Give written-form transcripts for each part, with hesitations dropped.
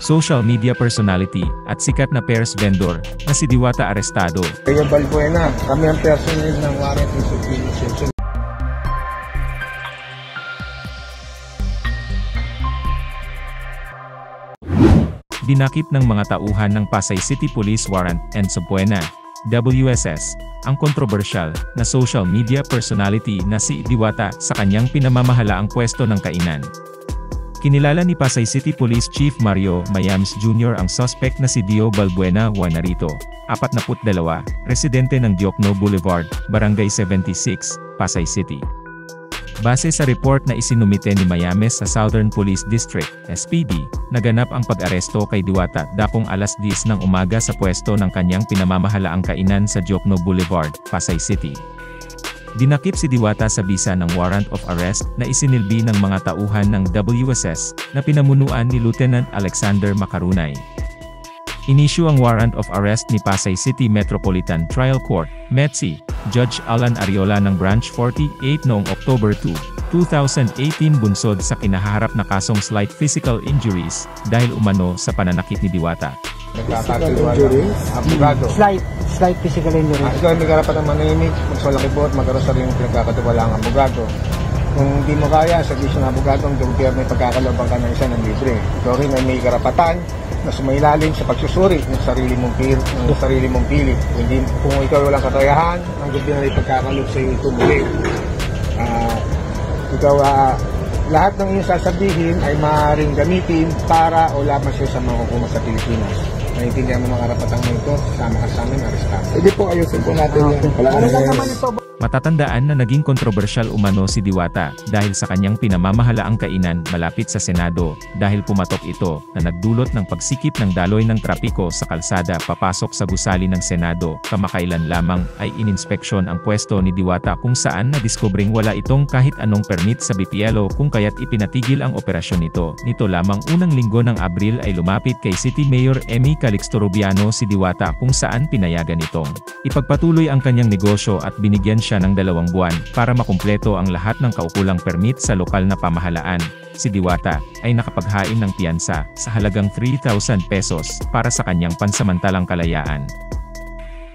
social media personality, at sikat na pairs vendor, na si Diwata arestado. Kaya Balbuena, kami ang personal ng warrant of subpoena. Dinakip ng mga tauhan ng Pasay City Police Warrant and Subpoena, WSS, ang kontrobersyal na social media personality na si Diwata sa kanyang pinamamahalaang pwesto ng kainan. Kinilala ni Pasay City Police Chief Mario Mayames Jr. ang suspect na si Dio Balbuena Juanarito, 42, residente ng Diokno Boulevard, Barangay 76, Pasay City. Base sa report na isinumite ni Mayames sa Southern Police District, SPD, naganap ang pag-aresto kay Diwata dakong alas 10 ng umaga sa pwesto ng kanyang pinamamahalaang kainan sa Diokno Boulevard, Pasay City. Dinakip si Diwata sa bisa ng warrant of arrest na isinilbi ng mga tauhan ng WSS na pinamunuan ni Lieutenant Alexander Macarunay. Inisyu ang warrant of arrest ni Pasay City Metropolitan Trial Court, METSI, Judge Alan Ariola ng Branch 48 noong October 2, 2018 bunsod sa kinaharap na kasong slight physical injuries dahil umano sa pananakit ni Diwata. Slight physical injuries. Ikaw hindi karapatan manimik, magsalakibot, magkaroon sa rin pinagkakatiwala ang abogado. Kung hindi mo kaya, sabi siya ng abogado, ang gobyerno ay pagkakalabang ka ng isa ng libre. Ikaw rin ay may karapatan na sumailalim sa pagsusuri ng sarili mong pilit. Kung ikaw walang kakayahan, ang gobyerno ay pagkakalob sa iyo ito muli. Lahat ng iyong sasabihin ay maaaring gamitin para o laban siya sa mga hukuman sa Pilipinas. Naiintindihan mo mga karapatang mo ito, sama ka sa amin, arestado. Hindi po, ayusin po natin yan. Matatandaan na naging kontrobersyal umano si Diwata dahil sa kanyang pinamamahalaang kainan malapit sa Senado dahil pumatok ito na nagdulot ng pagsikip ng daloy ng trapiko sa kalsada papasok sa gusali ng Senado. Kamakailan lamang ay ininspeksyon ang pwesto ni Diwata kung saan nadiskubring wala itong kahit anong permit sa BPLO kung kaya't ipinatigil ang operasyon nito. Nito lamang unang linggo ng Abril ay lumapit kay City Mayor Emmy Calixto Rubiano si Diwata kung saan pinayagan itong ipagpatuloy ang kanyang negosyo at binigyan siya ng 2 buwan para makumpleto ang lahat ng kaukulang permit sa lokal na pamahalaan. Si Diwata ay nakapaghain ng piyansa sa halagang 3,000 pesos para sa kanyang pansamantalang kalayaan.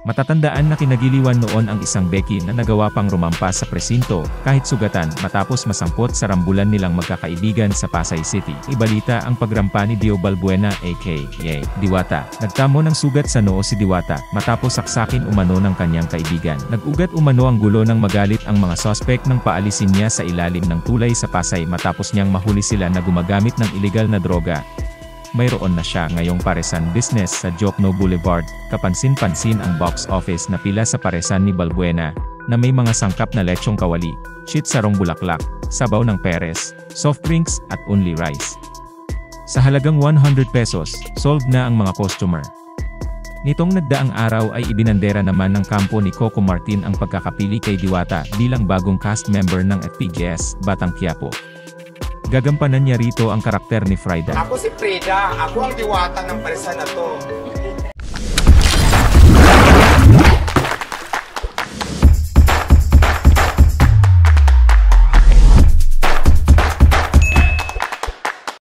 Matatandaan na kinagiliwan noon ang isang beki na nagawa pang rumampas sa presinto kahit sugatan matapos masangkot sa rambulan nilang magkakaibigan sa Pasay City. Ibalita ang pagrampa ni Dio Balbuena aka Diwata. Nagtamo ng sugat sa noo si Diwata matapos saksakin umano ng kanyang kaibigan. Nag-ugat umano ang gulo ng magalit ang mga suspect nang paalisin niya sa ilalim ng tulay sa Pasay matapos niyang mahuli sila na gumagamit ng ilegal na droga. Mayroon na siya ngayong paresan business sa Diokno Boulevard. Kapansin-pansin ang box office na pila sa paresan ni Balbuena, na may mga sangkap na lechong kawali, chitsarong bulaklak, sabaw ng peres, soft drinks, at only rice. Sa halagang 100 pesos, sold na ang mga customer. Nitong nagdaang araw ay ibinandera naman ng kampo ni Coco Martin ang pagkakapili kay Diwata bilang bagong cast member ng FPJS, Batang Quiapo. Gagampanan niya rito ang karakter ni Frida. Ako si Frida, ako ang Diwata ng paresan na to.